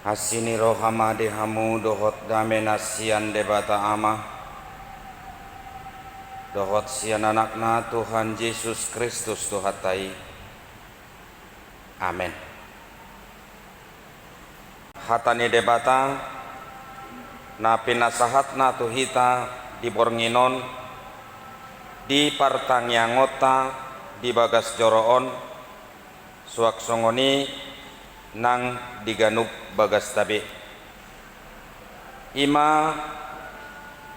Hasini rohama dehamu dohot dame nasian debata ama dohot sian anakna Tuhan Yesus Kristus dohatai. Amin. Hatani debata na pinasahatna tuhita di bornginon di partangyangota di bagas joroon suak songoni nang diganup bagas tabi ima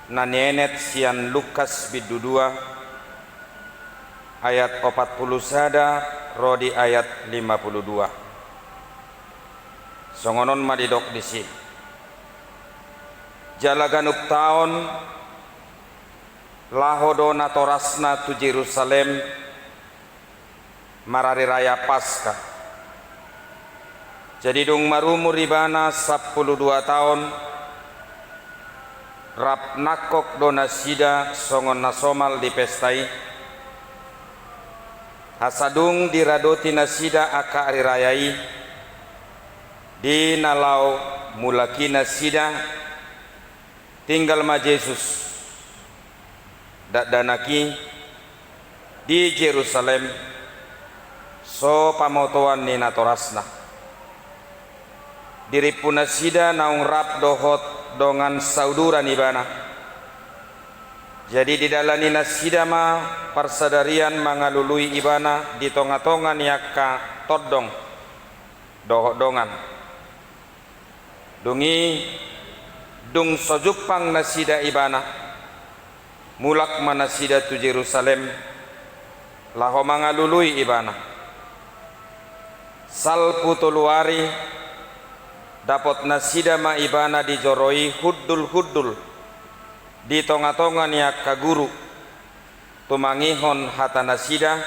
nanienet sian Lukas bidudua ayat 40 sada rodi ayat 52 songonon madidok disi jala ganup taon lahodo natorasna tu Jerusalem marari raya Paskah. Jadi dung marumur ibana 12 tahun rap nakok dona sida songon nasomal di pestai hasadung diradoti nasida aka ari rayai di nalau mulaki nasida tinggal ma Yesus dak danaki di Jerusalem so pamotoan ni natorasna diri punasida naung rap dohot dongan sauduran ibana. Jadi di dalani nasida ma persadarian mangalului ibana di tonga-tongan yakka todong dohot dongan dungi dung sojupang nasida ibana mulak manasida tu Jerusalem laho mangalului ibana salpu tuluari dapat nasida ma ibana dijoroi huddul di tonga-tongan ya kaguru tumangihon hata nasida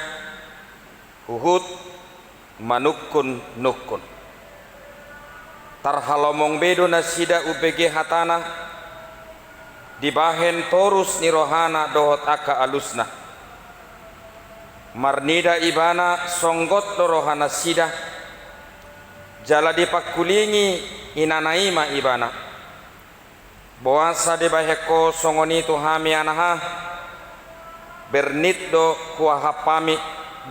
huhut manukun nukun tarhalomong bedo nasida UPG hatana dibahen torus nirohana dohot aka alusna marnida ibana songgot dorohana sida jala dipakulingi inanaima ibana boasa dibaheko songoni tuhami anaha bernit do kuahapami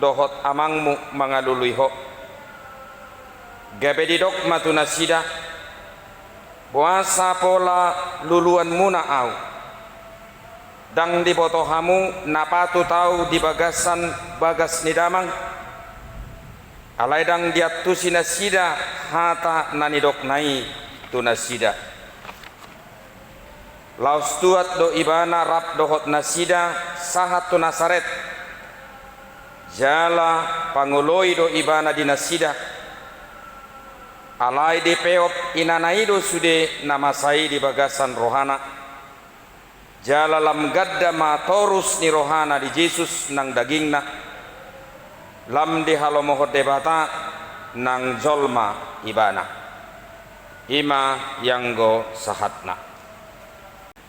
dohot amangmu mangaluluiho gabe didok matuna sida boasa pola luluan muna au dang dibotohamu napatu tau di bagasan bagas nidamang alaidang diatu sinasida hata nanidok nai tu nasida laus tuat do ibana rap dohot nasida sahat tu Nasaret jala pangoloi do ibana di nasida alai di peop inanai do sude namasai di bagasan rohana jala lam gadda ma torus ni rohana di Yesus nang dagingna lam di halomohot debata nang jolma ibana ima yanggo sahatna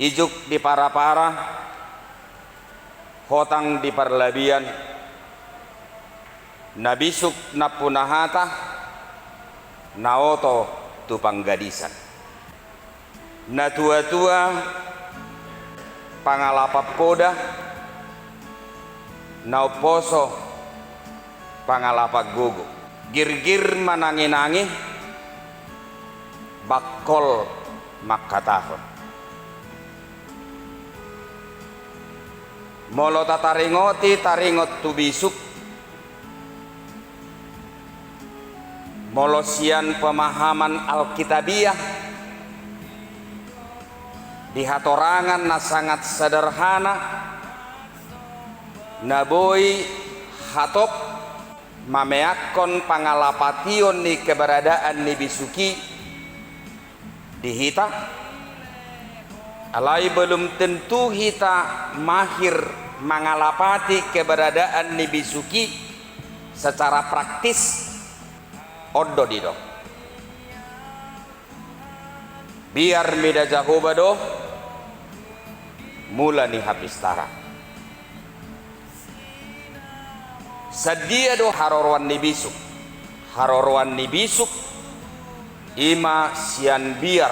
ijuk di para-para hotang di parlabian nabisuk napunahata naoto tu panggadisan na tua-tua pangalapap koda nauposo pangalapak gugu gir-gir manangi-nangi bakol makatahon molo tataringoti taringot tubisuk molo sian pemahaman Alkitabiah di hatorangan na sangat sederhana naboi hatop mameakon pangalapation ni keberadaan ni bisuki dihita alai belum tentu hita mahir mangalapati keberadaan ni bisuki secara praktis oddo didok biar mida jahoba do mula ni hapistara sadia do harorwan ni bisuk ima sian biar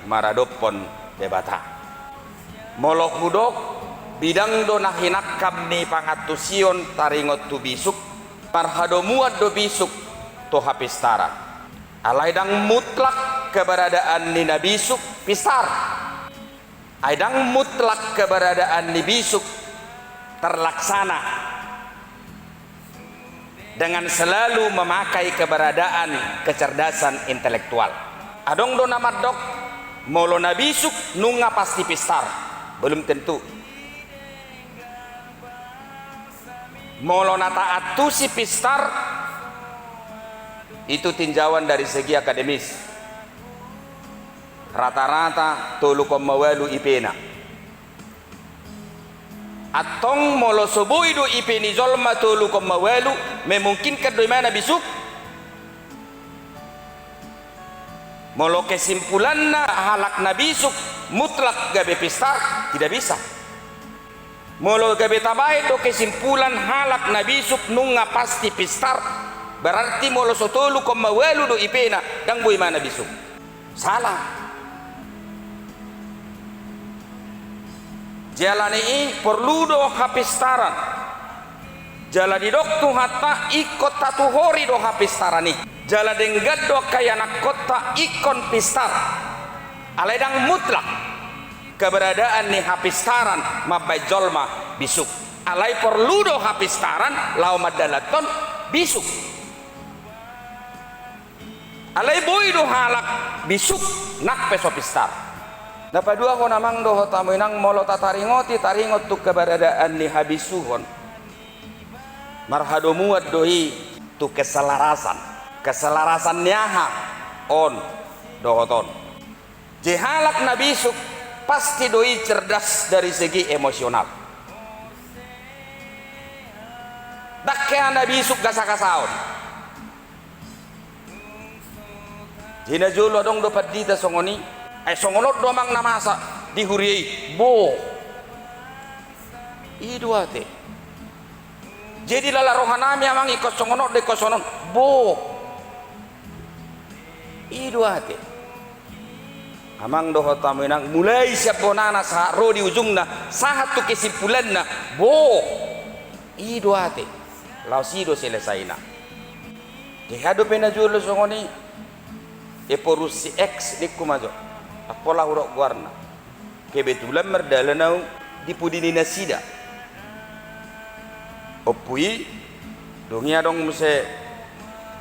maradopon debata molo hudok bidang do nahinakam ni pangatusion taringot tu bisuk parhado muat do bisuk to hapistara alaidang mutlak keberadaan ni nabisuk pistar aidang mutlak keberadaan ni bisuk terlaksana dengan selalu memakai keberadaan kecerdasan intelektual. Adong do nama dok molo nabisuk nunga pasti pistar belum tentu. Molo nata atu si pistar itu tinjauan dari segi akademis. Rata-rata 3,8 IPna. Atong molo soboi do IP ni zolma 3,8 memungkinkan do mana bisuk molo kesimpulanna halak nabisuk mutlak gabe pistar tidak bisa. Molo gabe tabai do kesimpulan halak nabisuk nunga pasti pistar berarti molo so 3,8 do IP na dang boy mana bisuk salah. Jalan ini perlu do hapistaran. Jalan di dok tu hatta ikut tatu hori do hapistaran ni. Jalan denggad do kaya nak kota ikon pistar. Aledang mutlak keberadaan ni hapistaran mabai jolma bisuk. Alai perlu do hapistaran lau madalaton bisuk. Alai boy do halak bisuk nak peso pistar. Dapat dua ko namang doho tamu inang molo taringot tu keberadaan ni habisuhon marhado muat dohi tu keselarasan nyaha on dohoton jehalak nabisuk pasti doi cerdas dari segi emosional dakkea nabisuk gasa-gasaon jina jolo dong dapat dita songoni songonot domang namasa dihuriai bo iduate jadi lala rohanami amang ikut songonot de kosonon bo iduate amang doho taminang mulai siaponana sa ro di ujungna sahat tu kesimpulanna bo iduate lau sido selesaina dihado pena julo songoni eporusi x dikumajo apola urok warna kebetulan merdalanau di pudini nasida opui dongia dong muse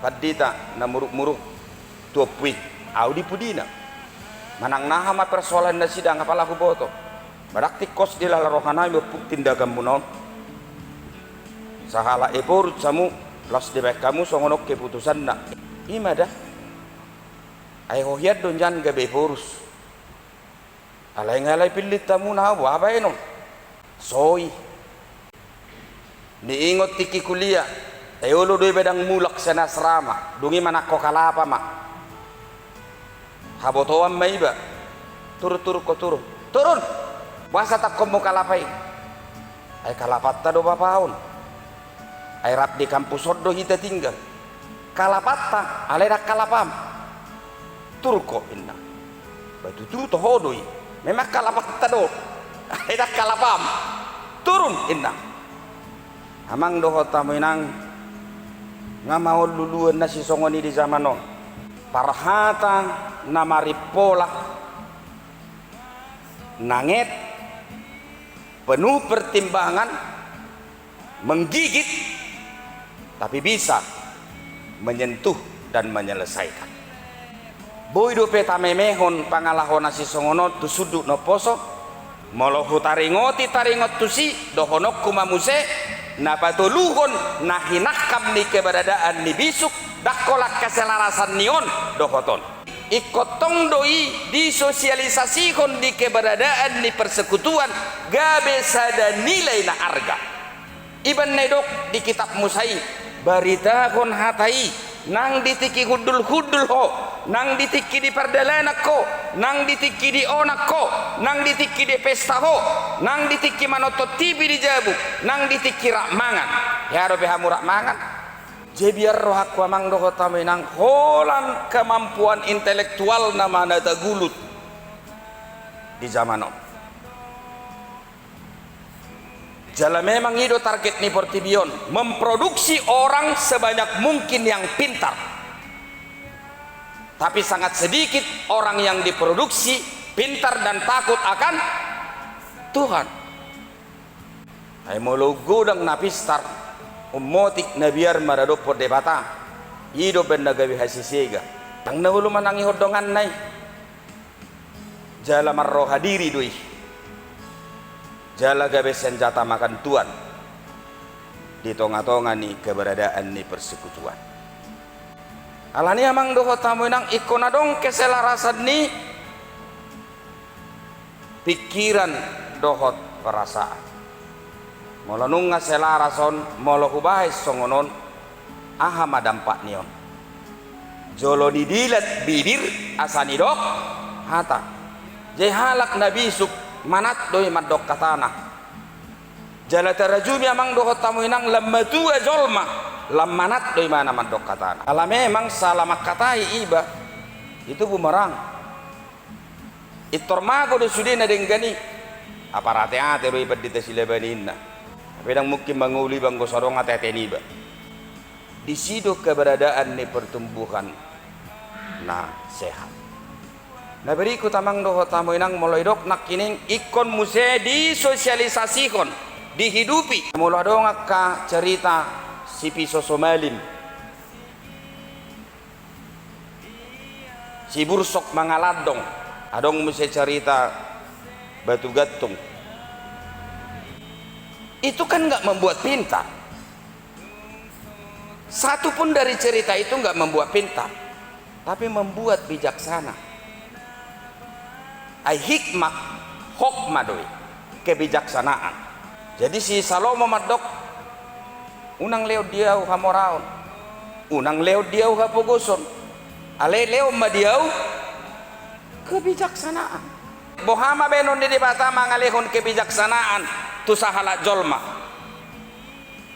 padita na muruk-muruk tu opui au di pudina manang naha ma persoalan nasida ngapala ku boto barakti kos di lala rohana mepuk tindakan munon sahala eporut samu los debek kamu songonok keputusan na imada ay hohiat donjan gabe porus alay-alay pilit tamu na wabay no soy niingot tiki kuliah ayolo doy bedang mulak sa nasrama dungi manako kalapa ma habotoan may ba turun basa tak mo kalapay ay kalapat ta do papaon ay rap di kampus do hita tinggal kalapat ta alay rak kalapam turko inna batu turu to hodoy memang kalapak tado edak kalapam turun inang amang doho tamu inang ngamau luluan nasi songoni di zaman non parhata namaripola nanget penuh pertimbangan menggigit tapi bisa menyentuh dan menyelesaikan boy do peta memehon pangalahon nasi songono tu suduk no poso molo taringot tu si dohonok kumamuse napatuluhon nahinakam ni keberadaan ni bisuk dakolak keselarasan nion dohoton ikotong doi disosialisasikan di keberadaan di persekutuan gabe sada nilai na arga iban nedok di kitab musai barita kon hatai nang ditiki hudul ho nang ditiki di perdalanak ko nang ditiki di onak ko nang ditiki di pesta ho nang ditiki manotot tibi di jabu nang ditiki rak mangan ya robe hamu rak mangan Jebiar rohak wamang doho taminang holan kemampuan intelektual nama nada gulut di zaman on. Jala memang itu target ni Portibion, memproduksi orang sebanyak mungkin yang pintar. Tapi sangat sedikit orang yang diproduksi pintar dan takut akan Tuhan. Ay mulugo dang napistar umotik na biar marado por debata ido ben nagawi hasisiga tang nawulu manangi hodongan nay jala marro hadiri doi jala gabe senjata makan tuan di tonga-tonga ni keberadaan ni persekutuan alani amang doho tamu nang ikonadong keselarasan ni pikiran dohot perasaan molo nunga selarason molo hubahis songonon aha madampak nion jolo didilat bibir asani dok hata jai halak nabi suk manat doi madok katana jala tarajumi amang dohot tamu inang lamatu jolma lam manat doi mana madok katana ala memang salamak katai iba itu bumerang itormago do sudena denggani aparate-ate ro ibad dita silabaninna pedang mungkin manguli bang gosorong ateni ba di situ keberadaan ni pertumbuhan na sehat na berikut amang doho tamu inang mulai dok nak kining ikon muse disosialisasikan dihidupi mulai dong ka cerita si piso somalim si bursok mangaladong adong muse cerita batu gatung itu kan nggak membuat pintar. Satu pun dari cerita itu nggak membuat pintar, tapi membuat bijaksana. Ai hikmah, hokmah doi, kebijaksanaan. Jadi si Salomo madok, unang leo diau hamoraon, unang leo diau hapogoson, ale leo madiau kebijaksanaan. Bohama benon di bata mangalehon kebijaksanaan. Tu sahala jolma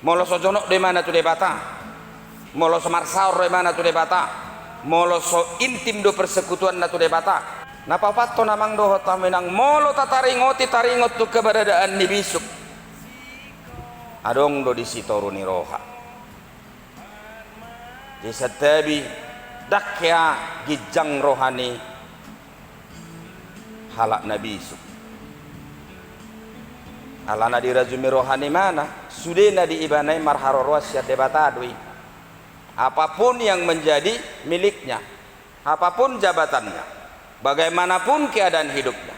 molo sojono de mana tu debata molo somarsaur de mana tu debata molo so intim do persekutuan na tu debata napa patto namang doho tamenang molo taringot tu keberadaan ni bisuk adong do disitoru ni roha disatabi dakya gijang rohani halak nabi bisuk alana dirajumi rohani mana sudena diibanai marharorwas ya debatadui apapun yang menjadi miliknya apapun jabatannya bagaimanapun keadaan hidupnya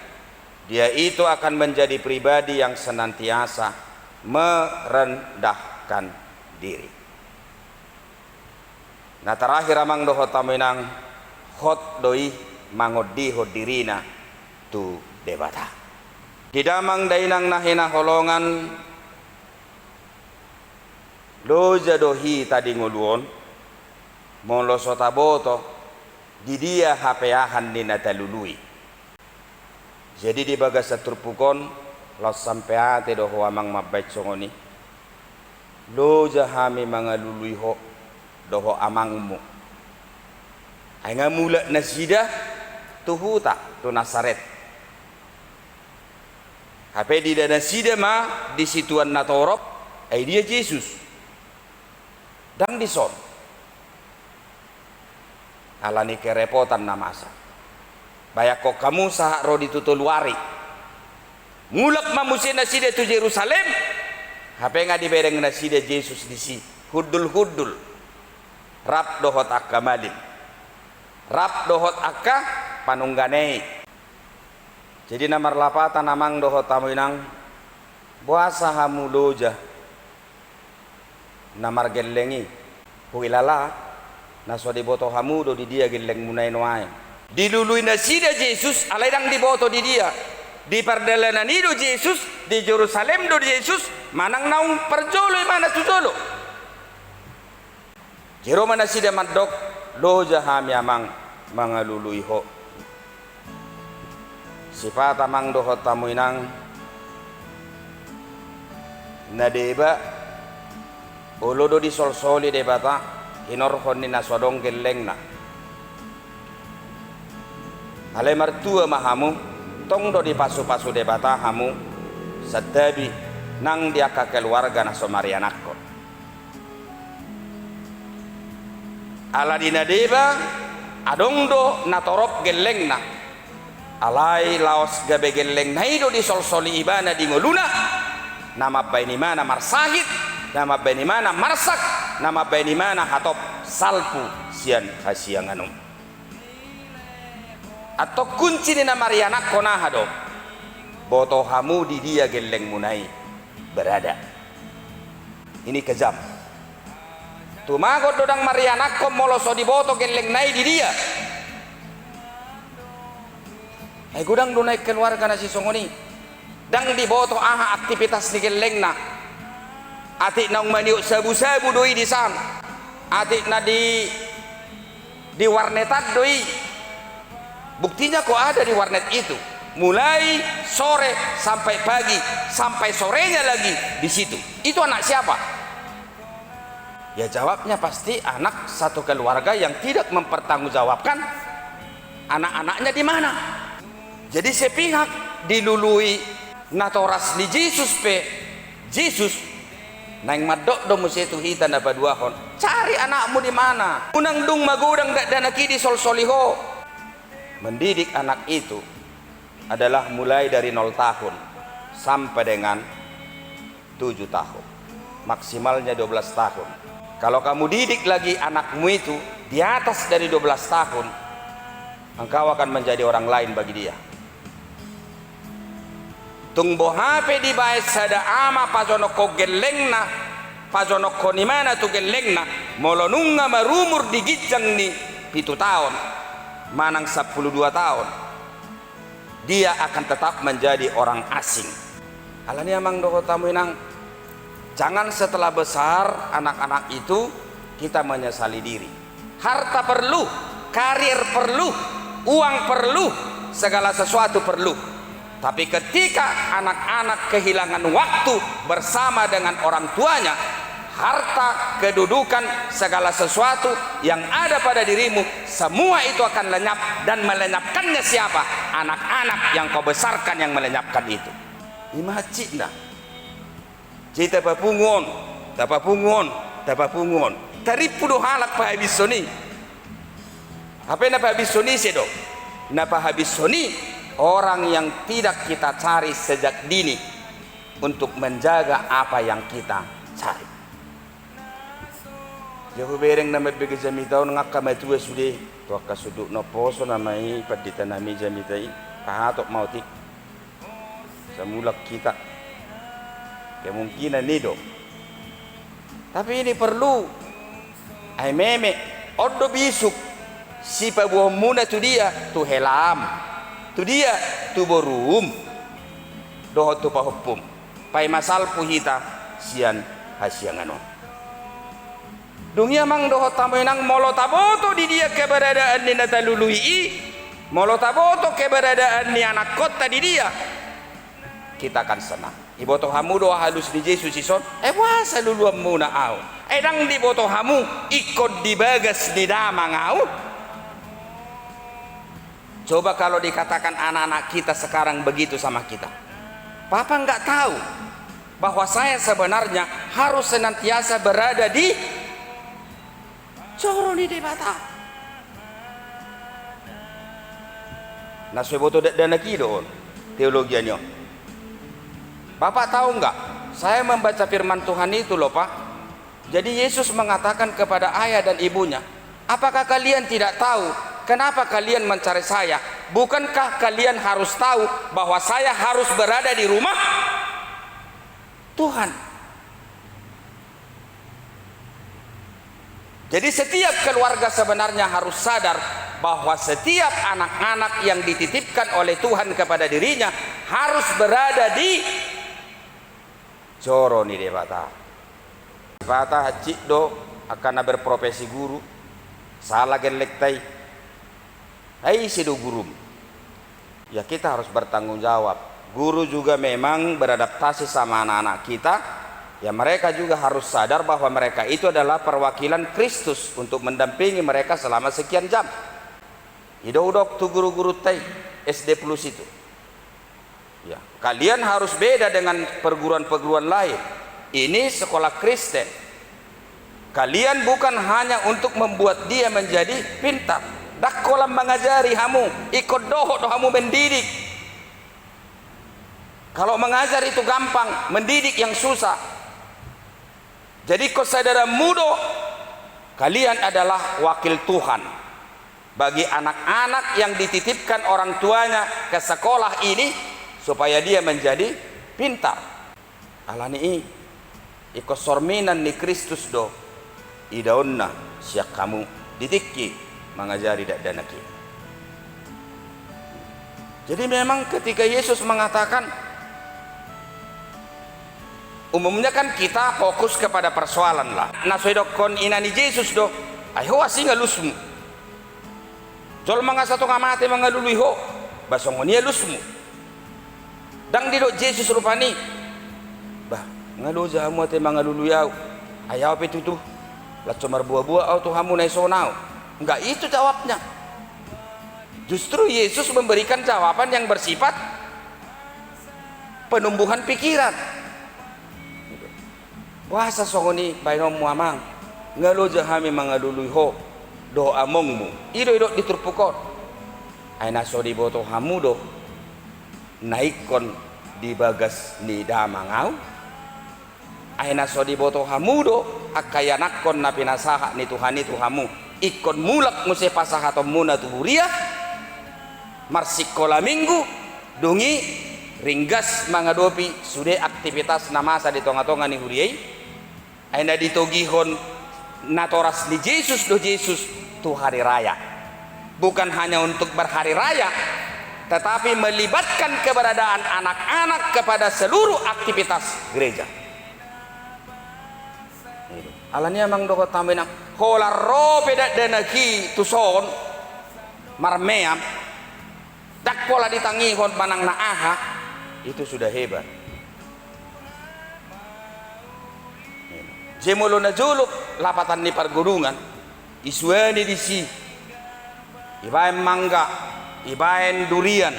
dia itu akan menjadi pribadi yang senantiasa merendahkan diri. Nah terakhir amang doho taminang hot doi mangodi hodirina tu debata didamang dainang nahina holongan loja dohi tadi nguluon molo sotaboto di dia hapeahan ni natalului jadi di bagas saturpukon los sampeate doho amang mabait songoni loja hami mangalului ho doho amangmu ay ngamula nasida tuhuta tu nasaret Hape di dana sida ma di situan natorop ay dia Yesus dang dison alani kerepotan na masa bayak kok kamu sahak ro ditutuluari ngulak mamusin na sida tu Jerusalem hape nga dibereng na sida Yesus di si hudul rap dohot akka malim rap dohot akka panungganei. Jadi namar lapatan namang doho tamu inang buasa hamu loja namar gelengi huilala naso di boto hamu do di dia geleng munai noai dilului na sida Yesus alaidang di boto di dia di perdalanan itu Yesus di Jerusalem do Yesus manang naung perjolo mana tujolo jero mana sida madok loja hami amang mangalului ho sifat amang doho tamu inang nadeba olodo di sol-soli debata inorhon ni nasodong geleng na ale martua mahamu tong do di pasu-pasu debata hamu sadabi nang dia ka keluarga na somarianakko ala dina deba adong do natorop geleng na alai laos gabe geleng na ido di sol-soli ibana di ngoluna nama baini mana marsahid nama baini mana marsak nama baini mana hatop salpu sian hasianganum atau kunci ni nama rianak kona hado boto hamu di dia geleng munai berada ini kejam tumagot dodang marianak ko moloso di boto geleng nai di dia gudang dunai keluarga na si songoni dang di boto aha aktivitas ni geleng na atik na umaniuk sabu-sabu doi di sana atik na di warnetat doi buktinya kok ada di warnet itu mulai sore sampai pagi sampai sorenya lagi di situ itu anak siapa ya jawabnya pasti anak satu keluarga yang tidak mempertanggungjawabkan anak-anaknya di mana jadi sepihak dilului natoras di Yesus pe Yesus nang madok do musitu hita na baduahon cari anakmu di mana unang dung magudang danaki di sol-soliho mendidik anak itu adalah mulai dari 0 tahun sampai dengan 7 tahun maksimalnya 12 tahun kalau kamu didik lagi anakmu itu di atas dari 12 tahun engkau akan menjadi orang lain bagi dia tungbo hape di bae sada ama pajonoko gelengna pajonoko ni mana tu gelengna molonunga marumur di gijang ni 7 tahun manang 12 tahun dia akan tetap menjadi orang asing alani amang doko tamu inang jangan setelah besar anak-anak itu kita menyesali diri harta perlu karir perlu uang perlu segala sesuatu perlu tapi ketika anak-anak kehilangan waktu bersama dengan orang tuanya harta, kedudukan, segala sesuatu yang ada pada dirimu semua itu akan lenyap dan melenyapkannya siapa? Anak-anak yang kau besarkan yang melenyapkan itu imacik nah cita papungon tapapungon taripu do halak pa habisoni apa na pa habisoni sedo na pa habisoni orang yang tidak kita cari sejak dini untuk menjaga apa yang kita cari. Jago bereng nama bagi jami tahu ngakka matu sudah tu akka suduk no poso namai padita nami jami tai kahatok mautik semula kita kemungkinan nido tapi ini perlu ai meme oddo bisuk si pabuah muna tu dia tu helam tu dia tu borum doho tu pahupum pai masal puhita sian hasianganon dunia mang doho tamoinang molo taboto di dia keberadaan ni natalului molo taboto keberadaan ni anak kota di dia kita akan senang iboto hamu doa halus di Yesus ison wasa lulu muna au dang di boto hamu ikut dibagas di damang au. Coba kalau dikatakan anak-anak kita sekarang begitu sama kita. Papa nggak tahu bahwa saya sebenarnya harus senantiasa berada di coroni debata. Nah, seboto dana kidon teologianya. Bapak tahu nggak? Saya membaca firman Tuhan itu loh Pak. Jadi Yesus mengatakan kepada ayah dan ibunya, apakah kalian tidak tahu kenapa kalian mencari saya? Bukankah kalian harus tahu bahwa saya harus berada di rumah Tuhan? Jadi setiap keluarga sebenarnya harus sadar bahwa setiap anak-anak yang dititipkan oleh Tuhan kepada dirinya harus berada di coroni debata. Debata hacik do akan berprofesi guru salah gelektai hai sido guru ya kita harus bertanggung jawab. Guru juga memang beradaptasi sama anak-anak kita Ya mereka juga harus sadar bahwa mereka itu adalah perwakilan Kristus untuk mendampingi mereka selama sekian jam. Idok-idok tu guru-guru tai SD plus itu. Ya, kalian harus beda dengan perguruan-perguruan lain. Ini sekolah Kristen. Kalian bukan hanya untuk membuat dia menjadi pintar. Dak kolam mengajari hamu, ikut doh hamu mendidik. Kalau mengajar itu gampang, mendidik yang susah. Jadi kau saudara muda, kalian adalah wakil Tuhan bagi anak-anak yang dititipkan orang tuanya ke sekolah ini supaya dia menjadi pintar. Alani iko sorminan ni Kristus do idaonna siak kamu ditikki mengajari dak danaki. Jadi memang ketika Yesus mengatakan, umumnya kan kita fokus kepada persoalan lah. Nasoidok kon inani Yesus do, ayo asinga lusmu. Jol mga satu ngamate mga lului ho, basongonia lusmu. Dang didok Yesus rupani, bah ngalo jamu ate mga luluyaw, ayaw petutu, latso marbuah-buah au tuhamu na isonau. Enggak itu jawabnya. Justru Yesus memberikan jawaban yang bersifat penumbuhan pikiran. Wasa songoni bainom muamang ngalo jahami mangalului ho do amongmu ido diturpukon ay naso di boto hamu do naikon di bagas ni damangau ay naso di boto hamu do akayanakon na pinasaha ni Tuhan itu hamu ikon mulak muse pasahatom muna tuhuria marsikola minggu dungi ringgas mangadopi sude aktivitas namasa di tonga-tonga ni huriai aina ditogihon natoras di Yesus do Yesus tu hari raya, bukan hanya untuk berhari raya tetapi melibatkan keberadaan anak-anak kepada seluruh aktivitas gereja. Alanya mang doko tambena hola ro peda denaki tuson marmeam dak pola ditangihon panang naaha itu sudah hebat. Jemulo na juluk lapatan ni pergunungan isuani di si ibaen mangga ibaen durian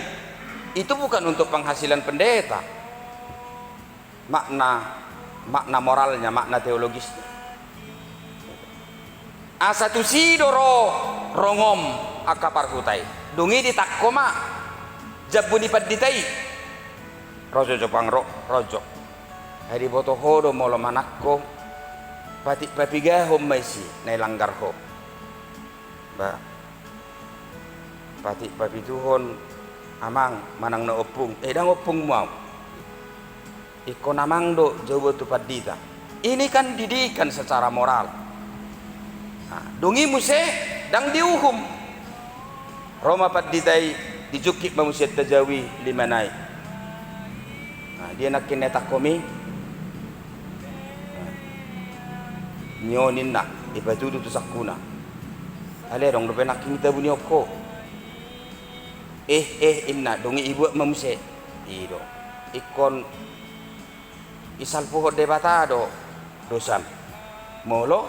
itu bukan untuk penghasilan pendeta, makna moralnya, makna teologisnya. Asatu sidoro rongom akapar hutai dungi ditakoma jabbu di paditai rojo jopang rojo hari boto hodo molo manakko pati papigahom maisi na langgar ho ba pati papituhon amang manang na opung dang opung mau iko namang do jowo tu padita. Ini kan didikan secara moral. Nah, dungi muse dang diuhum Roma paditai dijukik mamusiat tajawi limanai. Nah, dia nak kinetak komi nyonin na ibatudu tu sakuna ale dong do penak kita bunyi oko inna dongi ibu mamuse ido ikon isal poho debatado dosam molo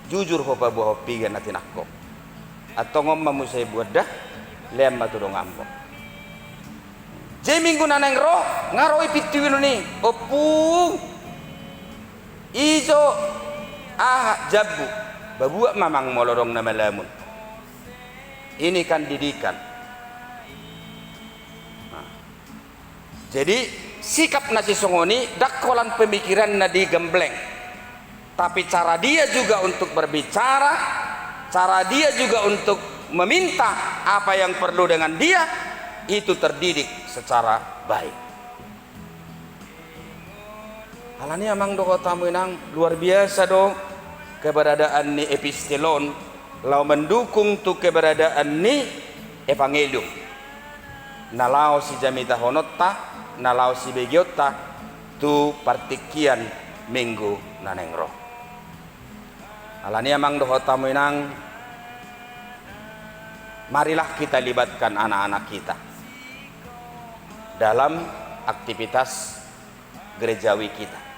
jujur ho pabuh piga natinakko atau ngom mamuse buat dah lem batu dong ambo jeminggu naneng ro ngaroi pitiwino ni opung ijo jabbu babuak mamang molorong na malamun. Ini kan didikan. Nah, jadi sikap nasi songoni dakolan pemikiran na digembleng, tapi cara dia juga untuk berbicara, cara dia juga untuk meminta apa yang perlu dengan dia itu terdidik secara baik. Alani amang do tamu nang luar biasa do keberadaan ni epistelon lau mendukung tu keberadaan ni evangelium nalau si jamita honotta nalau si begiota tu partikian minggu nanengro. Alani amang do tamu nang marilah kita libatkan anak-anak kita dalam aktivitas gerejawi kita.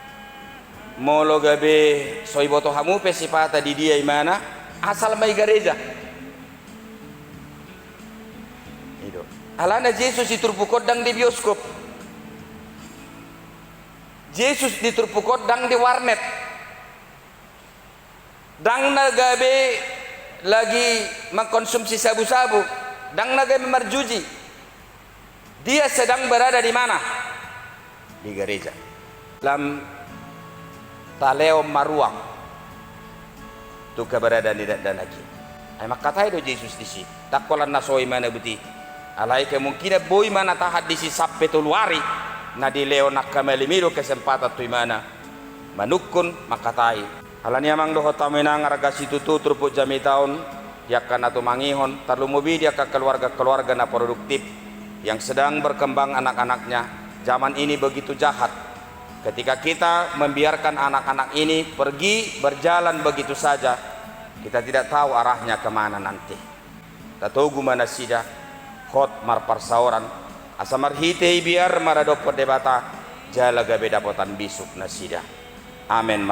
molo gabe soiboto hamu pesipata di dia imana asal mai gereja itu alana Yesus diturpukodang di bioskop, Yesus diturpukodang di warnet, dang nagabe lagi mengkonsumsi sabu-sabu, dang nagabe marjuji, dia sedang berada di mana? Di gereja. Dalam taleo maruang tu keberadaan di dan lagi. Ay makatai do Yesus di si. Takolan na soi mana buti. Alai kemungkinan boy mana tahat di si sappe tuluari na di leo nak kamelimido kesempatan tu mana manukun makatai. Alani amang doho tamenang araga situ turpuk jami tahun yakkan atau mangihon tarlu mobi dia ke keluarga-keluarga na produktif yang sedang berkembang anak-anaknya. Zaman ini begitu jahat. Ketika kita membiarkan anak-anak ini pergi berjalan begitu saja, kita tidak tahu arahnya kemana nanti. Tatogu mana sida, khot mar parsauran, asamar hitei biar maradok perdebata, jalaga beda potan bisuk nasida. Amin.